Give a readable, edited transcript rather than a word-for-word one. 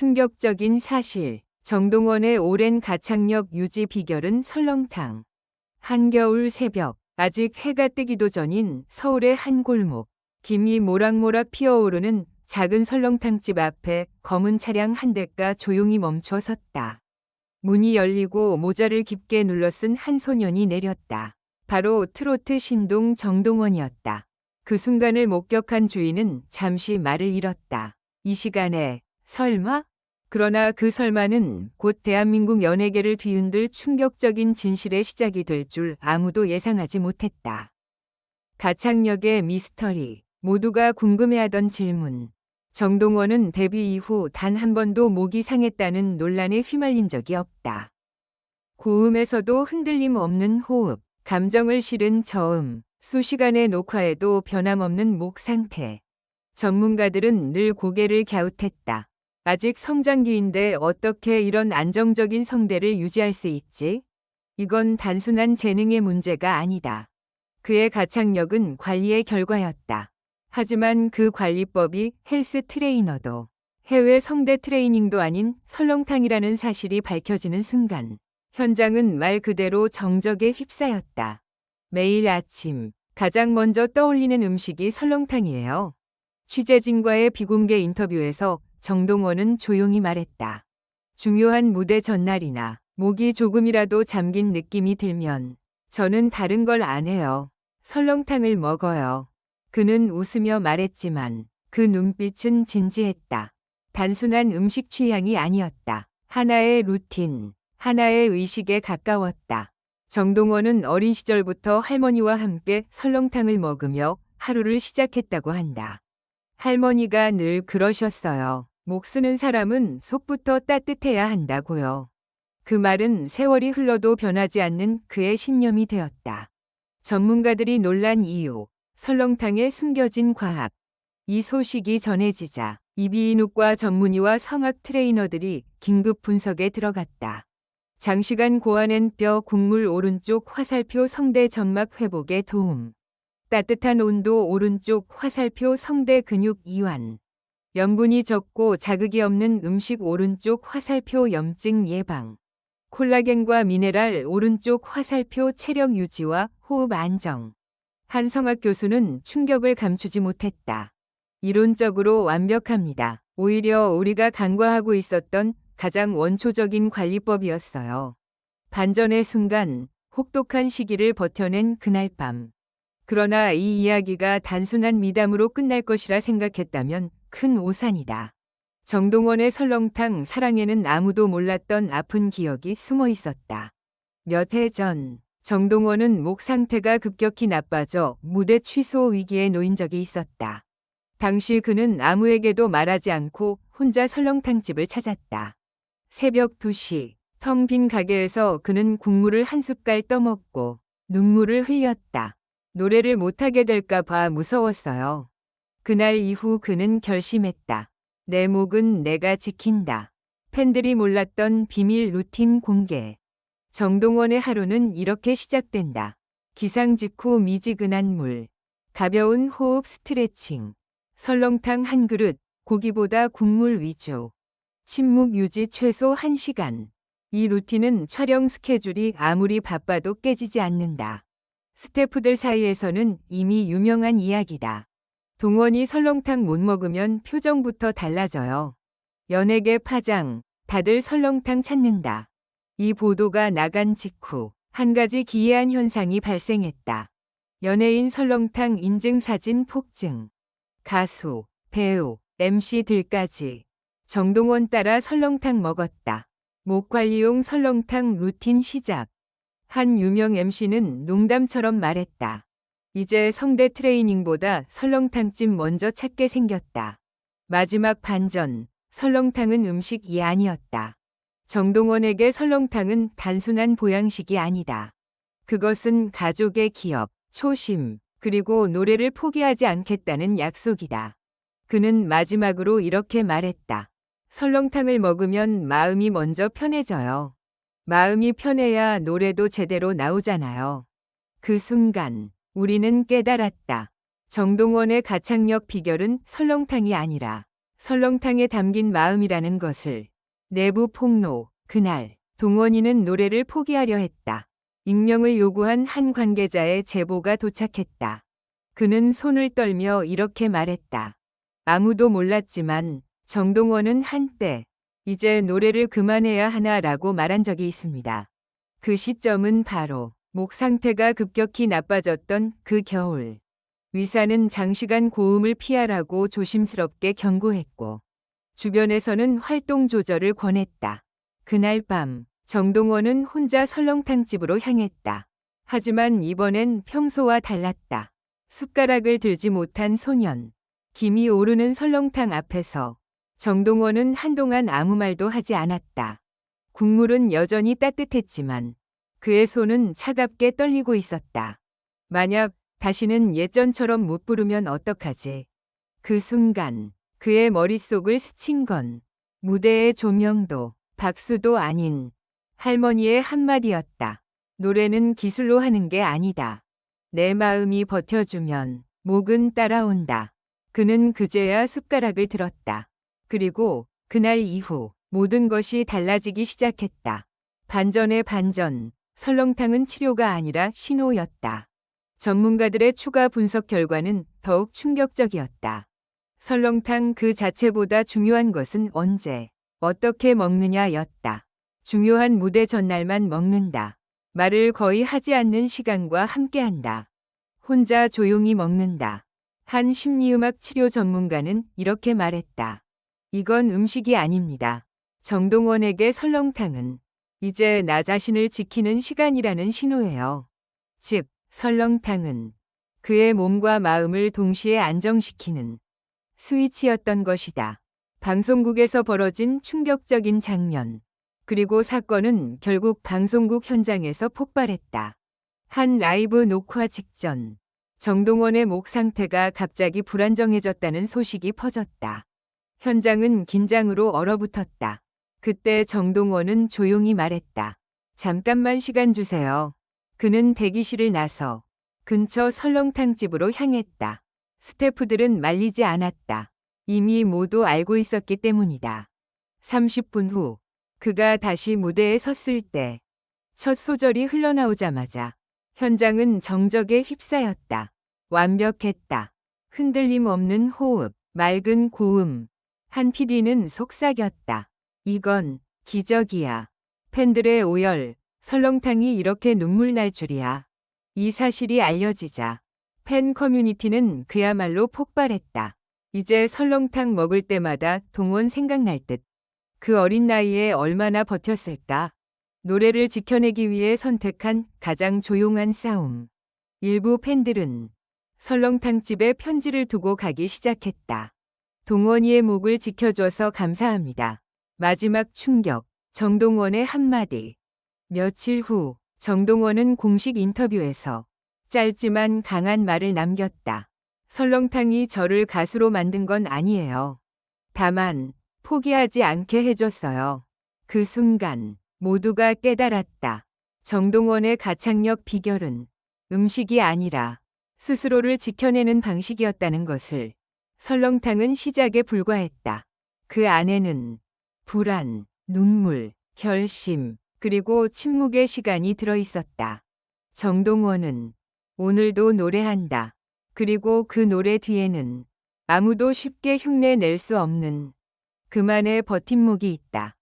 충격적인 사실. 정동원의 오랜 가창력 유지 비결은 설렁탕. 한겨울 새벽, 아직 해가 뜨기도 전인 서울의 한 골목. 김이 모락모락 피어오르는 작은 설렁탕집 앞에 검은 차량 한 대가 조용히 멈춰 섰다. 문이 열리고 모자를 깊게 눌러 쓴 한 소년이 내렸다. 바로 트로트 신동 정동원이었다. 그 순간을 목격한 주인은 잠시 말을 잃었다. 이 시간에 설마? 그러나 그 설마는 곧 대한민국 연예계를 뒤흔들 충격적인 진실의 시작이 될 줄 아무도 예상하지 못했다. 가창력의 미스터리, 모두가 궁금해하던 질문. 정동원은 데뷔 이후 단 한 번도 목이 상했다는 논란에 휘말린 적이 없다. 고음에서도 흔들림 없는 호흡, 감정을 실은 저음, 수시간의 녹화에도 변함없는 목 상태. 전문가들은 늘 고개를 갸웃했다. 아직 성장기인데 어떻게 이런 안정적인 성대를 유지할 수 있지? 이건 단순한 재능의 문제가 아니다. 그의 가창력은 관리의 결과였다. 하지만 그 관리법이 헬스 트레이너도, 해외 성대 트레이닝도 아닌 설렁탕이라는 사실이 밝혀지는 순간, 현장은 말 그대로 정적에 휩싸였다. 매일 아침, 가장 먼저 떠올리는 음식이 설렁탕이에요. 취재진과의 비공개 인터뷰에서 정동원은 조용히 말했다. 중요한 무대 전날이나 목이 조금이라도 잠긴 느낌이 들면 저는 다른 걸 안 해요. 설렁탕을 먹어요. 그는 웃으며 말했지만 그 눈빛은 진지했다. 단순한 음식 취향이 아니었다. 하나의 루틴, 하나의 의식에 가까웠다. 정동원은 어린 시절부터 할머니와 함께 설렁탕을 먹으며 하루를 시작했다고 한다. 할머니가 늘 그러셨어요. 목 쓰는 사람은 속부터 따뜻해야 한다고요. 그 말은 세월이 흘러도 변하지 않는 그의 신념이 되었다. 전문가들이 놀란 이유, 설렁탕에 숨겨진 과학. 이 소식이 전해지자 이비인후과 전문의와 성악 트레이너들이 긴급 분석에 들어갔다. 장시간 고아낸 뼈 국물 오른쪽 화살표 성대 점막 회복에 도움. 따뜻한 온도 오른쪽 화살표 성대 근육 이완. 염분이 적고 자극이 없는 음식 오른쪽 화살표 염증 예방. 콜라겐과 미네랄 오른쪽 화살표 체력 유지와 호흡 안정. 한 성악 교수는 충격을 감추지 못했다. 이론적으로 완벽합니다. 오히려 우리가 간과하고 있었던 가장 원초적인 관리법이었어요. 반전의 순간, 혹독한 시기를 버텨낸 그날 밤. 그러나 이 이야기가 단순한 미담으로 끝날 것이라 생각했다면 큰 오산이다. 정동원의 설렁탕 사랑에는 아무도 몰랐던 아픈 기억이 숨어 있었다. 몇 해 전, 정동원은 목 상태가 급격히 나빠져 무대 취소 위기에 놓인 적이 있었다. 당시 그는 아무에게도 말하지 않고 혼자 설렁탕집을 찾았다. 새벽 2시, 텅 빈 가게에서 그는 국물을 한 숟갈 떠먹고 눈물을 흘렸다. 노래를 못하게 될까 봐 무서웠어요. 그날 이후 그는 결심했다. 내 목은 내가 지킨다. 팬들이 몰랐던 비밀 루틴 공개. 정동원의 하루는 이렇게 시작된다. 기상 직후 미지근한 물. 가벼운 호흡 스트레칭. 설렁탕 한 그릇, 고기보다 국물 위주. 침묵 유지 최소 1시간. 이 루틴은 촬영 스케줄이 아무리 바빠도 깨지지 않는다. 스태프들 사이에서는 이미 유명한 이야기다. 동원이 설렁탕 못 먹으면 표정부터 달라져요. 연예계 파장, 다들 설렁탕 찾는다. 이 보도가 나간 직후 한 가지 기이한 현상이 발생했다. 연예인 설렁탕 인증 사진 폭증. 가수, 배우, MC들까지 정동원 따라 설렁탕 먹었다. 목 관리용 설렁탕 루틴 시작. 한 유명 MC는 농담처럼 말했다. 이제 성대 트레이닝보다 설렁탕집 먼저 찾게 생겼다. 마지막 반전, 설렁탕은 음식이 아니었다. 정동원에게 설렁탕은 단순한 보양식이 아니다. 그것은 가족의 기억, 초심, 그리고 노래를 포기하지 않겠다는 약속이다. 그는 마지막으로 이렇게 말했다. 설렁탕을 먹으면 마음이 먼저 편해져요. 마음이 편해야 노래도 제대로 나오잖아요. 그 순간 우리는 깨달았다. 정동원의 가창력 비결은 설렁탕이 아니라 설렁탕에 담긴 마음이라는 것을. 내부 폭로. 그날 동원이는 노래를 포기하려 했다. 익명을 요구한 한 관계자의 제보가 도착했다. 그는 손을 떨며 이렇게 말했다. 아무도 몰랐지만 정동원은 한때 이제 노래를 그만해야 하나라고 말한 적이 있습니다. 그 시점은 바로 목 상태가 급격히 나빠졌던 그 겨울. 의사는 장시간 고음을 피하라고 조심스럽게 경고했고 주변에서는 활동 조절을 권했다. 그날 밤 정동원은 혼자 설렁탕집으로 향했다. 하지만 이번엔 평소와 달랐다. 숟가락을 들지 못한 소년. 김이 오르는 설렁탕 앞에서 정동원은 한동안 아무 말도 하지 않았다. 국물은 여전히 따뜻했지만 그의 손은 차갑게 떨리고 있었다. 만약 다시는 예전처럼 못 부르면 어떡하지? 그 순간 그의 머릿속을 스친 건 무대의 조명도 박수도 아닌 할머니의 한마디였다. 노래는 기술로 하는 게 아니다. 내 마음이 버텨주면 목은 따라온다. 그는 그제야 숟가락을 들었다. 그리고 그날 이후 모든 것이 달라지기 시작했다. 반전의 반전. 설렁탕은 치료가 아니라 신호였다. 전문가들의 추가 분석 결과는 더욱 충격적이었다. 설렁탕 그 자체보다 중요한 것은 언제, 어떻게 먹느냐였다. 중요한 무대 전날만 먹는다. 말을 거의 하지 않는 시간과 함께한다. 혼자 조용히 먹는다. 한 심리음악 치료 전문가는 이렇게 말했다. 이건 음식이 아닙니다. 정동원에게 설렁탕은 이제 나 자신을 지키는 시간이라는 신호예요. 즉, 설렁탕은 그의 몸과 마음을 동시에 안정시키는 스위치였던 것이다. 방송국에서 벌어진 충격적인 장면. 그리고 사건은 결국 방송국 현장에서 폭발했다. 한 라이브 녹화 직전 정동원의 목 상태가 갑자기 불안정해졌다는 소식이 퍼졌다. 현장은 긴장으로 얼어붙었다. 그때 정동원은 조용히 말했다. 잠깐만 시간 주세요. 그는 대기실을 나서 근처 설렁탕집으로 향했다. 스태프들은 말리지 않았다. 이미 모두 알고 있었기 때문이다. 30분 후 그가 다시 무대에 섰을 때 첫 소절이 흘러나오자마자 현장은 정적에 휩싸였다. 완벽했다. 흔들림 없는 호흡, 맑은 고음. 한 PD는 속삭였다. 이건 기적이야. 팬들의 오열, 설렁탕이 이렇게 눈물 날 줄이야. 이 사실이 알려지자 팬 커뮤니티는 그야말로 폭발했다. 이제 설렁탕 먹을 때마다 동원 생각날 듯. 그 어린 나이에 얼마나 버텼을까? 노래를 지켜내기 위해 선택한 가장 조용한 싸움. 일부 팬들은 설렁탕집에 편지를 두고 가기 시작했다. 동원이의 목을 지켜줘서 감사합니다. 마지막 충격, 정동원의 한마디. 며칠 후 정동원은 공식 인터뷰에서 짧지만 강한 말을 남겼다. 설렁탕이 저를 가수로 만든 건 아니에요. 다만 포기하지 않게 해줬어요. 그 순간 모두가 깨달았다. 정동원의 가창력 비결은 음식이 아니라 스스로를 지켜내는 방식이었다는 것을. 설렁탕은 시작에 불과했다. 그 안에는 불안, 눈물, 결심, 그리고 침묵의 시간이 들어있었다. 정동원은 오늘도 노래한다. 그리고 그 노래 뒤에는 아무도 쉽게 흉내 낼 수 없는 그만의 버팀목이 있다.